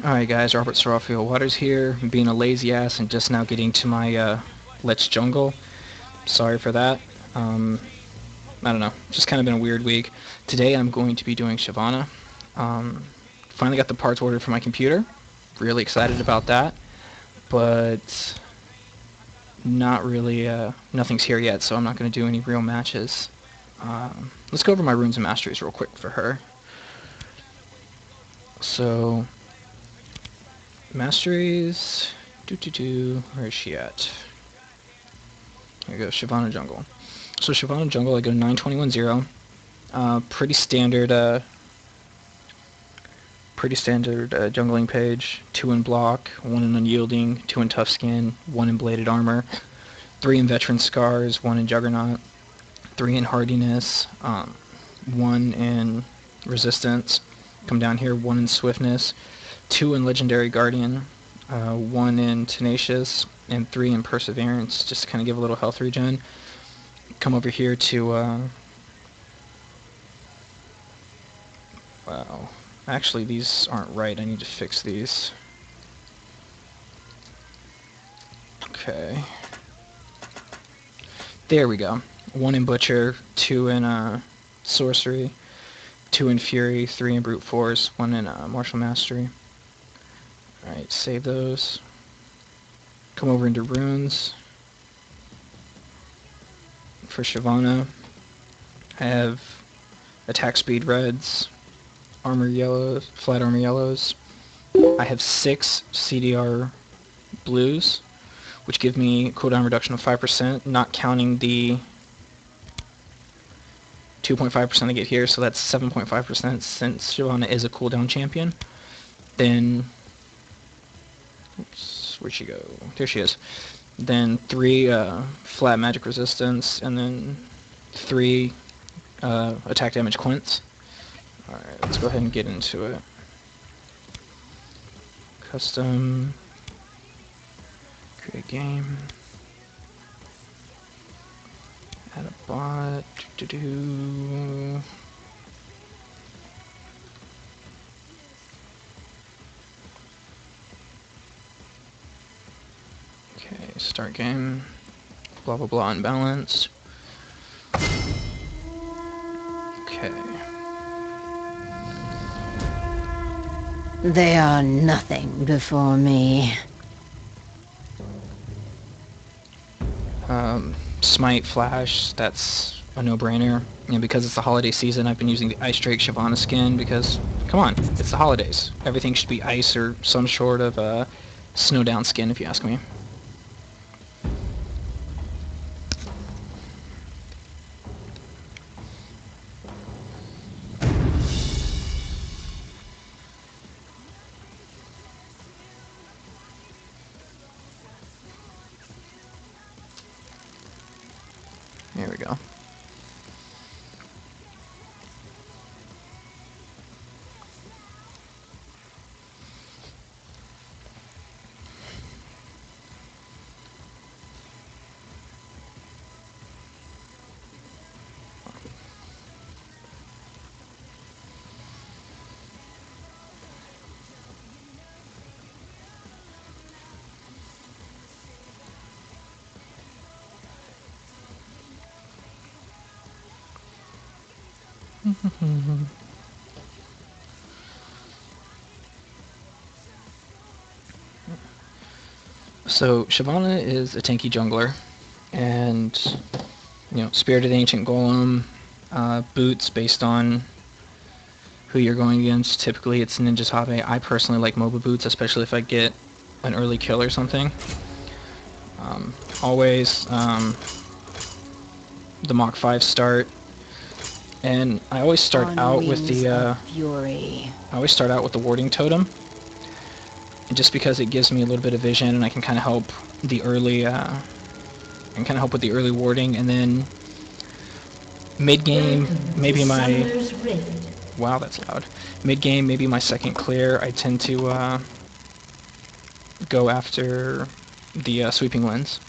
Alright guys, Robert Sarafield Waters here, being a lazy ass and just now getting to my Let's Jungle. Sorry for that. I don't know, just kind of been a weird week. Today I'm going to be doing Shyvanna. Finally got the parts ordered for my computer. Really excited about that. But not really, nothing's here yet, so I'm not going to do any real matches. Let's go over my runes and masteries real quick for her. So, masteries, where is she at? Here we go, Shyvanna Jungle. So Shyvanna Jungle, I go 921-0. Pretty standard jungling page. 2 in block, 1 in unyielding, 2 in tough skin, 1 in bladed armor, 3 in veteran scars, 1 in juggernaut, 3 in hardiness, 1 in resistance. Come down here, 1 in swiftness, 2 in legendary guardian, 1 in tenacious, and 3 in perseverance, just to kind of give a little health regen. Come over here to wow, actually these aren't right, I need to fix these. Okay, there we go. 1 in butcher, 2 in sorcery, 2 in fury, 3 in brute force, 1 in martial mastery. Alright, save those. Come over into runes. For Shyvanna, I have attack speed reds, armor yellows, flat armor yellows. I have 6 CDR blues, which give me cooldown reduction of 5%, not counting the 2.5% I get here, so that's 7.5% since Shyvanna is a cooldown champion. Then, oops, where'd she go? There she is. Then 3 flat magic resistance, and then 3 attack damage quints. Alright, let's go ahead and get into it. Custom, create game, add a bot, Okay, start game, blah blah blah, unbalanced. Okay. They are nothing before me. Smite, flash, that's a no-brainer. And because it's the holiday season, I've been using the Ice Drake Shyvanna skin because, come on, it's the holidays. Everything should be ice or some sort of snow down skin, if you ask me. There we go. So Shyvanna is a tanky jungler, and Spirit of the Ancient Golem, boots based on who you're going against. Typically it's Ninja Tabe. I personally like MOBA boots, especially if I get an early kill or something. Always the Mach 5 start, and I always start out with the warding totem, and just because it gives me a little bit of vision and I can kind of help the early with the early warding, and then mid game maybe my wow, that's loud. Mid game maybe my second clear, I tend to go after the sweeping lens.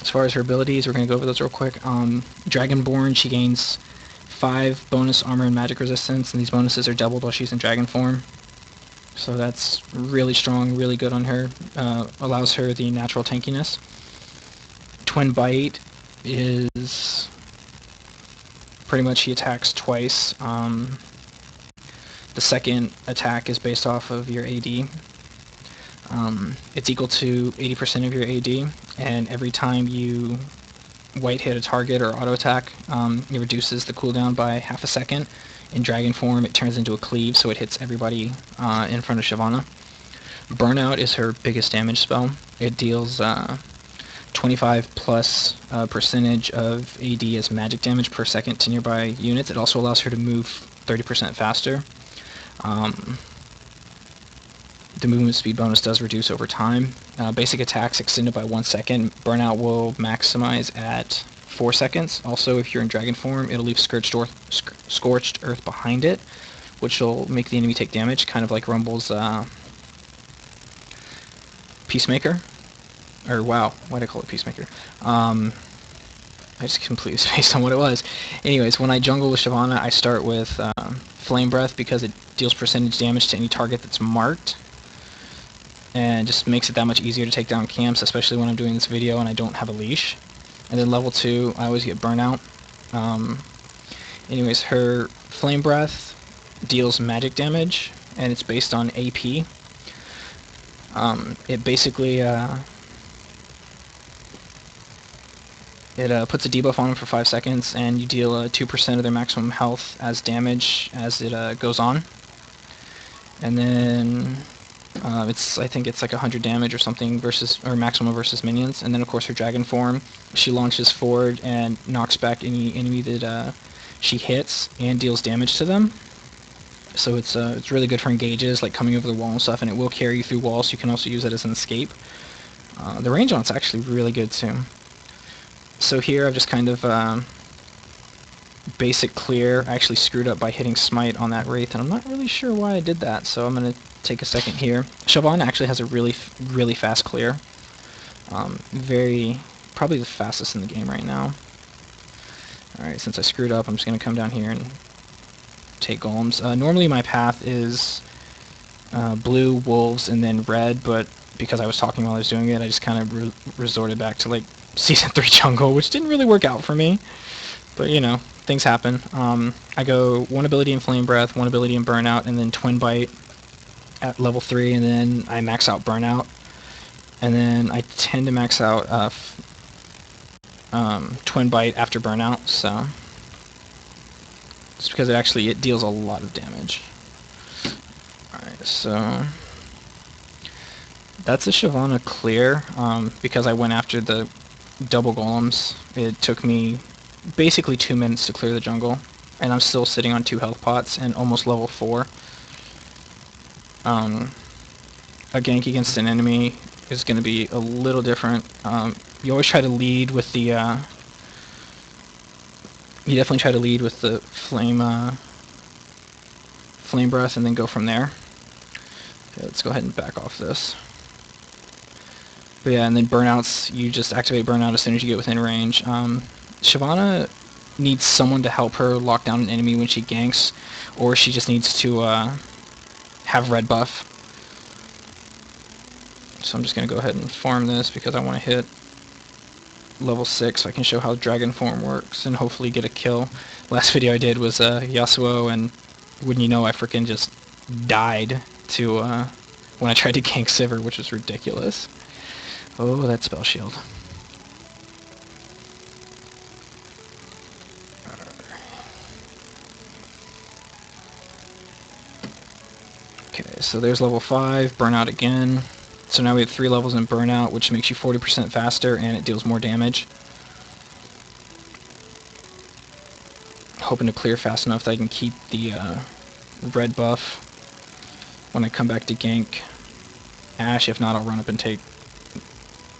As far as her abilities, we're going to go over those real quick. Dragonborn, she gains 5 bonus armor and magic resistance, and these bonuses are doubled while she's in dragon form. So that's really strong, really good on her. Allows her the natural tankiness. Twin Bite is pretty much he attacks twice. The second attack is based off of your AD. It's equal to 80% of your AD, and every time you white hit a target or auto attack, it reduces the cooldown by half a second. In dragon form, it turns into a cleave, so it hits everybody in front of Shyvanna. Burnout is her biggest damage spell. It deals 25 plus percentage of AD as magic damage per second to nearby units. It also allows her to move 30% faster. The movement speed bonus does reduce over time. Basic attacks extended by 1 second. Burnout will maximize at 4 seconds. Also, if you're in dragon form, it'll leave Scorched Earth behind it, which will make the enemy take damage, kind of like Rumble's Peacemaker. Or, wow, why did I call it Peacemaker? I just completely spaced on what it was. Anyways, when I jungle with Shyvanna, I start with Flame Breath because it deals percentage damage to any target that's marked. And just makes it that much easier to take down camps, especially when I'm doing this video and I don't have a leash. And then level 2, I always get Burnout. Anyways, her Flame Breath deals magic damage, and it's based on AP. It basically puts a debuff on them for 5 seconds, and you deal 2% of their maximum health as damage as it goes on. And then I think it's like 100 damage or something or maximum versus minions. And then of course her dragon form, she launches forward and knocks back any enemy that she hits and deals damage to them. So it's really good for engages, like coming over the wall and stuff, and it will carry you through walls. So you can also use it as an escape. The range on it's actually really good too. So here I've just kind of basic clear. I actually screwed up by hitting Smite on that Wraith, and I'm not really sure why I did that, so I'm going to take a second here. Shyvanna actually has a really fast clear. Probably the fastest in the game right now. Alright, since I screwed up, I'm just going to come down here and take golems. Normally my path is blue, wolves, and then red, but because I was talking while I was doing it, I just kind of resorted back to like Season 3 jungle, which didn't really work out for me. But, you know, things happen. I go 1 ability in Flame Breath, 1 ability in Burnout, and then Twin Bite at level 3, and then I max out Burnout. And then I tend to max out Twin Bite after Burnout, so it's because it deals a lot of damage. Alright, so that's a Shyvanna clear. Because I went after the double golems, it took me basically 2 minutes to clear the jungle, and I'm still sitting on 2 health pots and almost level 4. A gank against an enemy is going to be a little different. You always try to lead with the you definitely try to lead with the flame breath and then go from there. Okay, let's go ahead and back off this. But yeah, and then burnouts, you just activate burnout as soon as you get within range. Shyvanna needs someone to help her lock down an enemy when she ganks, or she just needs to have red buff. So I'm just going to go ahead and farm this because I want to hit level 6 so I can show how dragon form works and hopefully get a kill. Last video I did was Yasuo, and wouldn't you know, I freaking just died to when I tried to gank Sivir, which was ridiculous. Oh, that spell shield. Okay, so there's level 5, burnout again. So now we have 3 levels in burnout, which makes you 40% faster, and it deals more damage. Hoping to clear fast enough that I can keep the red buff when I come back to gank Ashe. If not, I'll run up and take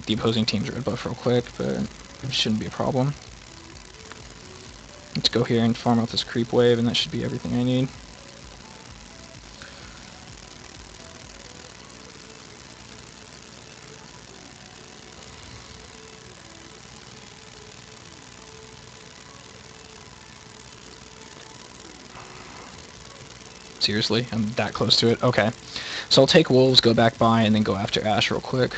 the opposing team's red buff real quick, but it shouldn't be a problem. Let's go here and farm out this creep wave, and that should be everything I need. Seriously, I'm that close to it. Okay. So I'll take wolves, go back by, and then go after Ash real quick.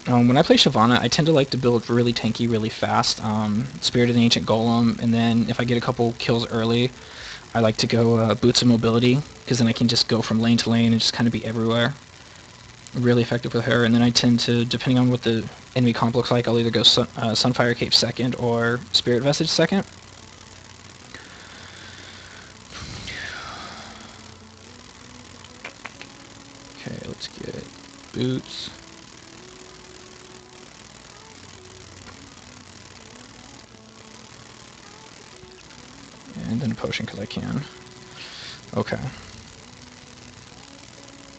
When I play Shyvanna, I tend to like to build really tanky, really fast. Spirit of the Ancient Golem, and then if I get a couple kills early, I like to go Boots of Mobility, because then I can just go from lane to lane and just kind of be everywhere. Really effective with her, and then I tend to, depending on what the enemy comp looks like, I'll either go Sunfire Cape second or Spirit Vestige second. Okay, let's get Boots. And then a potion because I can. Okay.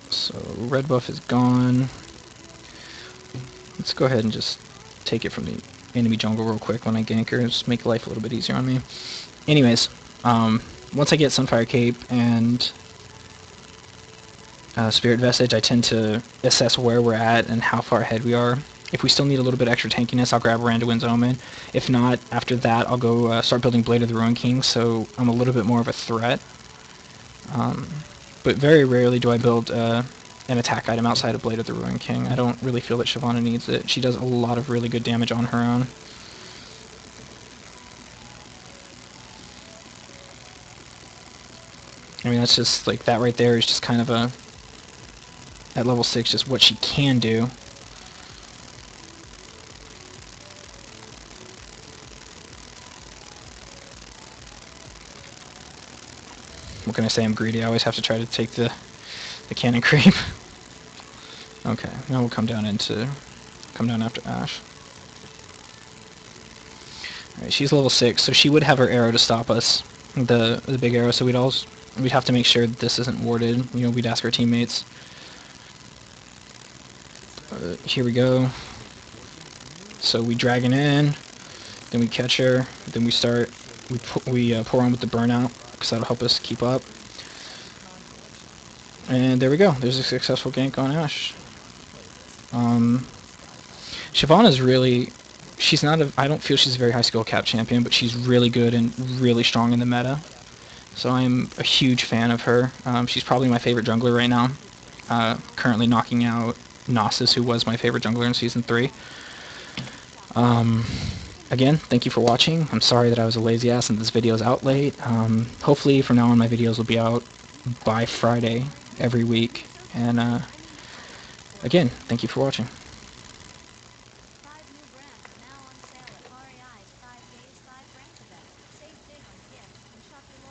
So red buff is gone. Let's go ahead and just take it from the enemy jungle real quick when I gank her. Just make life a little bit easier on me. Anyways, once I get Sunfire Cape and Spirit Vestige, I tend to assess where we're at and how far ahead we are. If we still need a little bit extra tankiness, I'll grab Randowin's Omen. If not, after that, I'll go start building Blade of the Ruin King, so I'm a little bit more of a threat. But very rarely do I build an attack item outside of Blade of the Ruin King. I don't really feel that Shyvanna needs it. She does a lot of really good damage on her own. I mean, that's just, like, that right there is just kind of a, at level 6, just what she can do. What can I say? I'm greedy. I always have to try to take the cannon creep. Okay, now we'll come down after Ash. Alright, she's level 6, so she would have her arrow to stop us. The big arrow, so we'd have to make sure that this isn't warded. You know, we'd ask our teammates. Here we go. So we dragon in, then we catch her, then we start, we pour on with the burnout, because that'll help us keep up. And there we go. There's a successful gank on Ash. Shyvanna's really, she's not a, I don't feel she's a very high skill cap champion, but she's really good and really strong in the meta. So I'm a huge fan of her. She's probably my favorite jungler right now. Currently knocking out Gnosis, who was my favorite jungler in Season 3. Again, thank you for watching. I'm sorry that I was a lazy ass and this video is out late. Hopefully from now on my videos will be out by Friday every week. And again, thank you for watching.